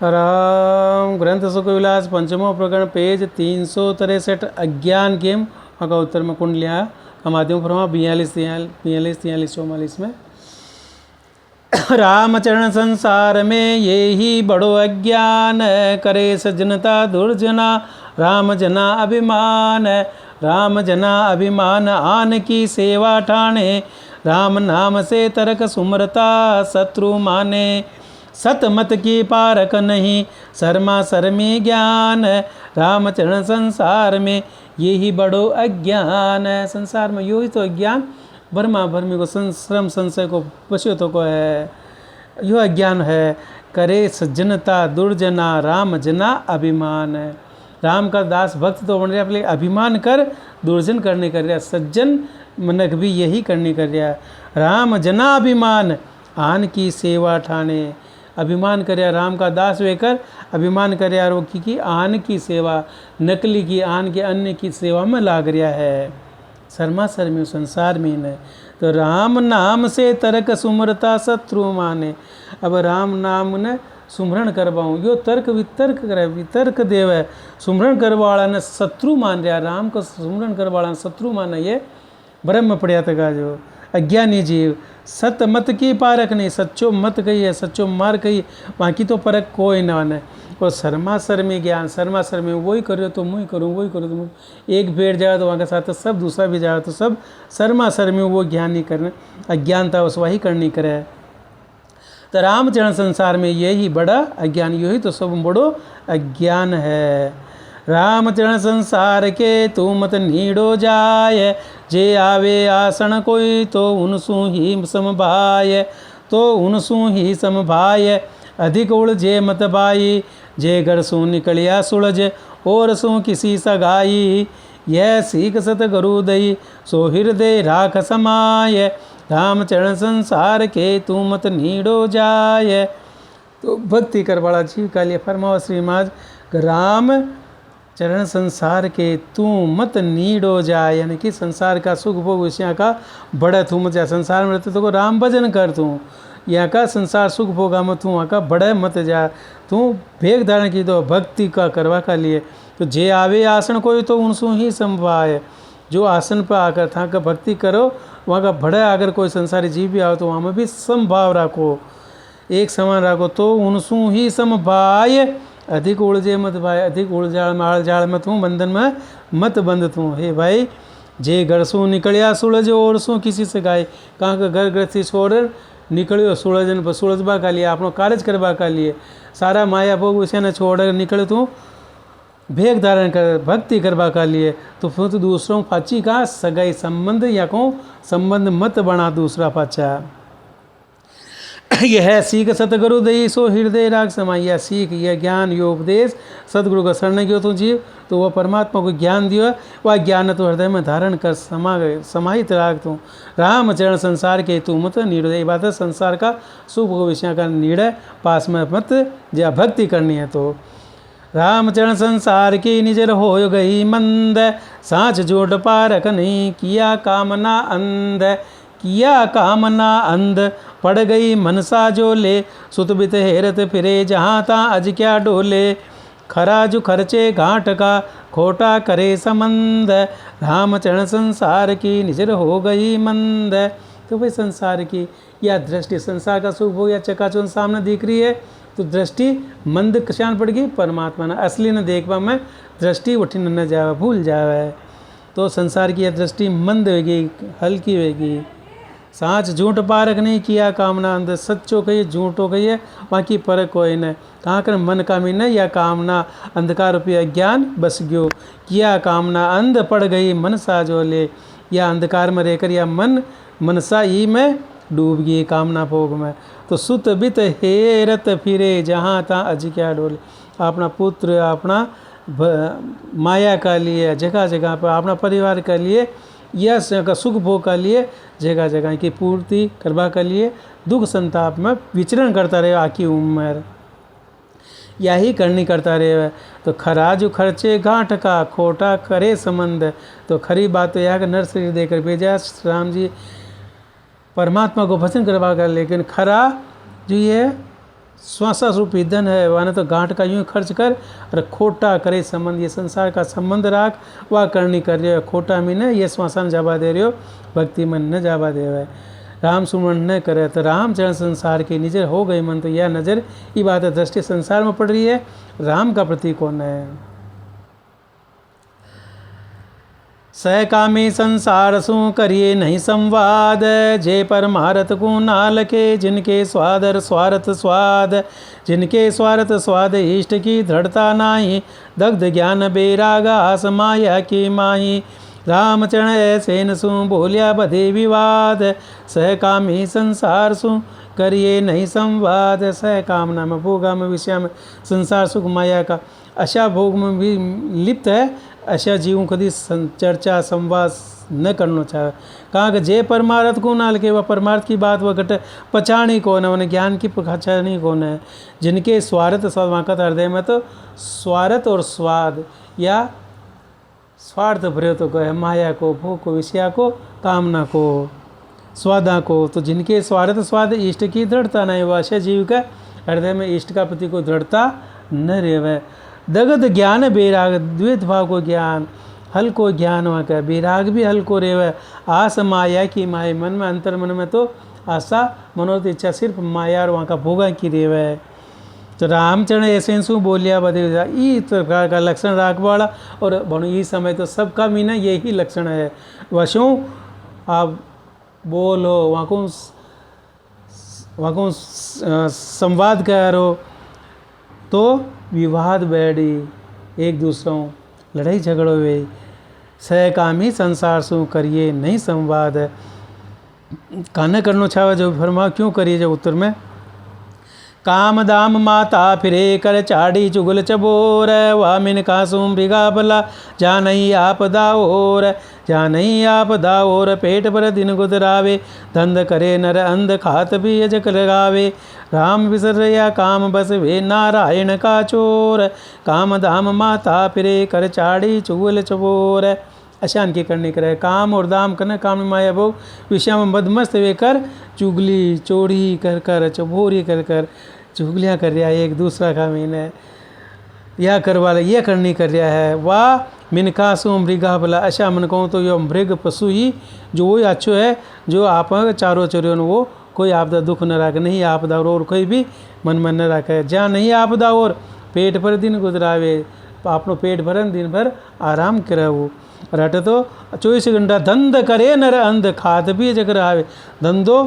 राम ग्रंथ सुखविलास पंचमो प्रकरण पेज 363 अज्ञान केम का उत्तर में कुंडलिया का माध्यम फरमा 42, 43, 44 में रामचरण संसार में ये ही बड़ो अज्ञान करे सज्जनता दुर्जना राम जना अभिमान राम जना अभिमान आन की सेवा ठाणे राम नाम से तरक सुमरता शत्रु माने सतमत की पारक नहीं शर्मा शर्मी ज्ञान रामचरण संसार में यही बड़ो अज्ञान है। संसार में यो ही तो अज्ञान भरमा भरमी को श्रम संशय को पशुत्व को है, यो अज्ञान है। करे सज्जनता दुर्जना राम जना अभिमान है। राम का दास भक्त तो बन रहा है, अभिमान कर दुर्जन करने कर रहा, सज्जन मनक भी यही करने कर रहा। राम जना अभिमान आन की सेवा ठाणे, अभिमान करे राम का दास वेकर अभिमान करे यार वो की आन की सेवा, नकली की आन के अन्य की सेवा में लाग रहा है। शर्मा शर्मी संसार में न तो राम नाम से तरक सुमरता शत्रु माने। अब राम नाम ने सुमरण करवाऊँ, यो तर्क वितर्क करे, वितर्क देव है। सुमरण करवाला ने शत्रु मान रहा, राम को सुमरण करवाला शत्रु माना, ये ब्रह्म पड़िया तक जो अज्ञानी जीव। सत मत की पारक नहीं, सच्चो मत कही है, सच्चो मार कही, बाकी तो परक कोई ना ने। और शर्मा शर्मी ज्ञान, शर्मा शर्मी वही करो तो मुँह करूँ, वही करो तो मुँह, एक भेड़ जाए तो वहाँ के साथ तो सब, दूसरा भी जाए तो सब, शर्मा शर्मी वो ज्ञान नहीं करने, अज्ञानता उस वही करनी करे। तो रामचरण संसार में यही बड़ा अज्ञान, यही तो सब बड़ो अज्ञान है। रामचरण संसार के तू मत नीड़ो जाय, जे आवे आसन कोई तो उनसू ही समभाय, तो उनसू ही समभाय। अधिक उलझे मत भाई, जे घर सू निकलिया सुलझ और सू किसी सगाई। यह सीख सत गुरु दई सो हृदय राख समाय, रामचरण संसार के तू मत नीड़ो जाय। तो भक्ति करवाड़ा जीव का लिए फरमाओ श्रीमाज, राम चरण संसार के तू मत नीड़ो जाए, यानी कि संसार का सुख भोग विषय का बड़ा तू मत जा। संसार में रहते तो राम भजन कर तू, यहाँ का संसार सुख भोगा मत तू, वहाँ का बड़ा मत जा। तू भेग धारण की तो भक्ति का करवा का लिए, तो जे आवे आसन कोई तो उनसू ही संभाए। जो आसन पर आकर था का भक्ति करो, वहाँ का बड़ा अगर कोई संसारी जीव भी आओ तो वहाँ में भी संभाव रखो, एक समान रखो। तो उनसू ही संभाए, अधिक उलझे मत भाई, अधिक उलझाड़ माड़ जाड़ मत हूँ, बंधन में मत बंध तू। हे भाई, जे घर सू निकलिया सुलझ और सू किसी से गाय, कहाँ का घर गृहस्थी छोड़ निकलियो सुलझन पर, सुलझबा का लिए, अपनो कार्य करवा का लिए, सारा माया भोग विषय ने छोड़ निकले तू भेग धारण कर भक्ति करवा का लिए। तो फिर तो दूसरों पाची का सगाई संबंध या को संबंध मत बना दूसरा पाचा। यह सीख सतगुरु दई सो हृदय राग समाई, यह सीख, यह ज्ञान, यो उपदेश सतगुरु का शरण गयो तो जीव, तो वह परमात्मा को ज्ञान दियो, वह ज्ञान तो हृदय में धारण कर समाहित राग तू। रामचरण संसार के तू मत नीड़, ये बात है संसार का सुख विषय का नीड़ पास में मत जा, भक्ति करनी है तो। रामचरण संसार की निजर हो गई मंद, सांच जोड़ पारक नहीं किया कामना अंध, किया कामना अंध। पड़ गई मनसा जोले, सुत बित हेरत फिरे जहाँ ता अज क्या डोले। खरा जो खर्चे घाट का खोटा करे संबंध, रामचरण संसार की निजर हो गई मंद। तो भाई संसार की या दृष्टि, संसार का सुख हो या चकाचौंध सामने दिख रही है तो दृष्टि मंद कशान पड़ गई, परमात्मा ने असली न देखवा में दृष्टि उठी न जावे, भूल जावे। तो संसार की यह दृष्टि मंद होगी, हल्की होगी। सांच झूठ पारक नहीं किया कामना अंध, सच्चो कहिए झूठो कहिए, बाकी परक कोई न। कहाँ कर मन का मीन या कामना अंधकार रूपी अज्ञान बस गयो, किया कामना अंध पड़ गई मनसा जो ले, या अंधकार में रहकर या मन मनसा ही में डूब गई कामना भोग में। तो सुत बित हेरत फिरे जहाँ ता अज क्या डोले, अपना पुत्र अपना माया का लिए जगह जगह पर, अपना परिवार का लिए या सुख भोग का लिए जगह जगह की पूर्ति करवा के लिए दुख संताप में विचरण करता रहे आखी उम्र, यही करनी करता रहे। तो खरा जो खर्चे गांठ का खोटा करे संबंध, तो खरी बात तो यह कि नर शरीर देकर भेजा राम जी परमात्मा को भजन करवा कर, लेकिन खरा जो ये श्वासा रूपी धन है वह तो गांठ का यूं खर्च कर और खोटा करे संबंध, ये संसार का संबंध राख वह करनी कर रहे हो, खोटा में न ये श्वासा न जाबा दे रहे हो, भक्ति मन न जाबा दे रहे राम सुमरण न करे तो रामचरण संसार की निजर हो गई मन, तो यह नज़र ये बात है दृष्टि संसार में पड़ रही है, राम का प्रतीक कौन है। सहकामी संसार सु करिए नहीं संवाद, जे परमारथ को नाल के जिनके स्वादर स्वार्थ स्वाद, जिनके स्वार्थ स्वाद इष्ट की दृढ़ता नाही, दग्ध ज्ञान बेरागा आस माया की माही, रामचरण ऐसे न सु बोलिया बधे विवाद, सहकामी संसार सु करिए नहीं संवाद। सहकामना में भोगाम विषय में संसार सुख माया का अशा भोग में भी लिप्त है, अशा जीवों कभी चर्चा संवाद न करना चाहे। कहाँ कि जे परमार्थ को नाल के वह परमार्थ की बात वह घट पहचानी कौन है, उन्हें ज्ञान की पहचानी कौन है, जिनके स्वार्थ स्वाद वहाँ का हृदय में तो स्वार्थ और स्वाद या स्वार्थ भरे तो कहे माया को, भोग को, विषया को, कामना को, स्वादा को, तो जिनके स्वार्थ स्वाद इष्ट की दृढ़ता नहीं, वह अशा जीव का हृदय में इष्ट का प्रति को दृढ़ता न रेवे। दगद ज्ञान बेराग द्वैत भाव को ज्ञान, हल्को ज्ञान वहाँ का, बेराग भी हल्को रेवे, आस माया की माया, मन में अंतर मन में तो आशा मनोरथ इच्छा सिर्फ माया और वहाँ का भोगा की रेवे। तो रामचरण ऐसे सु बोलिया बदे ई प्रकार का लक्षण राखवाड़ा और भणु ई समय तो सबका मीना यही लक्षण है। वशों आप बोलो वहाँ को संवाद करो तो विवाद बैठी, एक दूसरों लड़ाई झगड़ो वे, सहकामी संसार सु करिए नहीं संवाद। कान करनो छावा जो फरमा क्यों करिए, जो उत्तर में काम दाम माता फिरे कर चाड़ी चुगल चबोर, वामिन कासुम बिगा भला जा नहीं आप दाओर, जा नहीं आप दाओर, पेट पर दिन गुदरावे, धंध करे नर अंध खात भी अजक लगावे, राम विसरया काम बस वे नारायण का चोर, काम दाम माता फिरे कर चाड़ी चुगल चबोर। अशान की करनी करे, काम और दाम करना, काम में माया भोग, विषय में मदमस्त वे कर चुगली चोरी कर कर चबोरी कर कर चुगलियाँ कर रहा है, एक दूसरा का मीन है यह करवा ले, यह करनी कर रहा है। वाह मिनकासु मृगा भला, अशा मन कहूँ तो यो मृग पशु ही जो वही अच्छो है, जो आप चारों चोरियों वो कोई आपदा दुख न रखे, नहीं आपदा और कोई भी मन में न रखे, जहाँ नहीं आपदा और पेट पर दिन गुजरावे, आपनो पेट भरन दिन भर आराम करे, वो रट तो 24 घंटा धंध करे नर अंध खात भी जग रहा, धंधो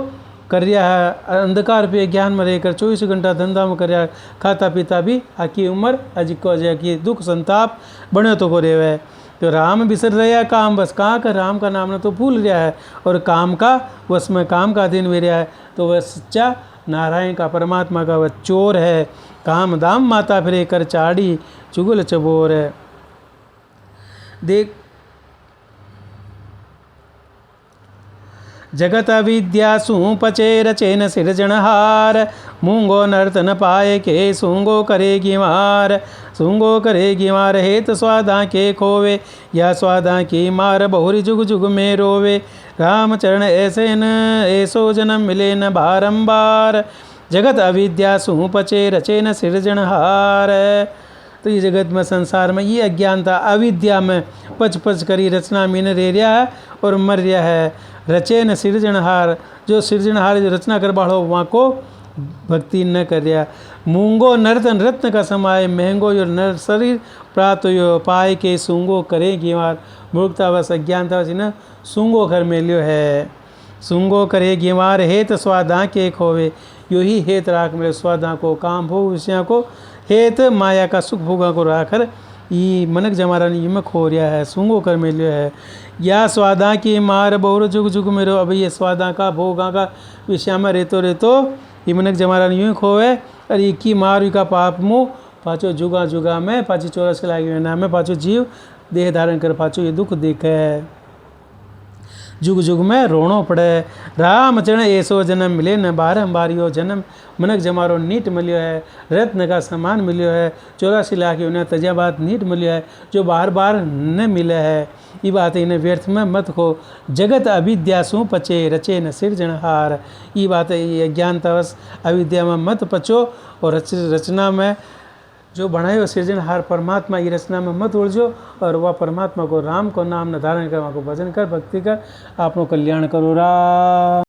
कर रहा है अंधकार पे ज्ञान में रहकर 24 घंटा धंधा में कर रहा है, खाता पीता भी आकी उम्र अज को अजय की दुख संताप बने तो को रेवे। तो राम बिसर रहा काम बस, कहाँ का राम का नाम न तो भूल रहा है, और काम का वश में काम का अधीन में रहा है, तो वह सच्चा नारायण का परमात्मा का वह चोर है। काम दाम माता फिरे कर चाड़ी चुगल चबोर है। देख जगत अविद्या सुपचे रचेन सिरजनहार, मूंगो नर्तन पाए के सूंगो करेगी मार, सूंगो करेगी मार हेत स्वादा के खोवे, या स्वादा की मार बहुरी जुग जुग में रोवे, रामचरण ऐसे न ऐसो जन्म मिले न बारंबार, जगत अविद्या सुपचे रचेन सिरजनहार। तो ये जगत में संसार में ये अज्ञानता अविद्या में पच पच करी रचना मीन रे रहा है और मर रहा है। रचे न सृजनहार, जो सृजनहार जो रचना कर बाढ़ो वहाँ को भक्ति न कर रहा। मूंगो नर्तन रत्न का समाय, महंगो यो नर शरीर प्राप्त यो पाए के सूंगो करेगी मार, मूर्खता वश अज्ञानता वश न सूंगो कर मेलियो है, सूंगो करेगी मार हेत स्वादा के खोवे, यो ही हेत राख मेरे स्वादा को, काम भोग विषयों को हेत माया का सुख भोगा को राखर ई मनक जमारा में खो रहा है, सूंगो कर मेलियो है। या स्वादा की मार बहुर जुग जुग मेरो, अब ये स्वादा का भोगा का विषय में रेतो रेतो ये मनक जमारा यूँ खोवे, और ये की मार का पाप मुँह पाचो जुगा जुगा में पाची 84 के लागे नाम में पाचो जीव देह धारण कर पाचो ये दुख देखे है। जुग जुग में रोणो पड़े। रामचरण ऐसो जन्म मिले न बारंबारियो जन्म, मनक जमारो नीट मिलियो है, रत्न का समान मिलियो है, 84 लाख उन्हें तजाबात नीट मिलियो है, जो बार बार न मिले है। ये बात इन्हें व्यर्थ में मत खो, जगत अविद्या सु पचे, रचे न सिरजनहार। ये बात ये अज्ञानतावश अविद्या में मत पचो, और रचना में जो बनायो सृजनहार परमात्मा, ये रचना में मत उलझो, और वह परमात्मा को, राम को नाम न धारण कर, वहाँ को भजन कर, भक्ति कर, आपनो कल्याण करो। राम।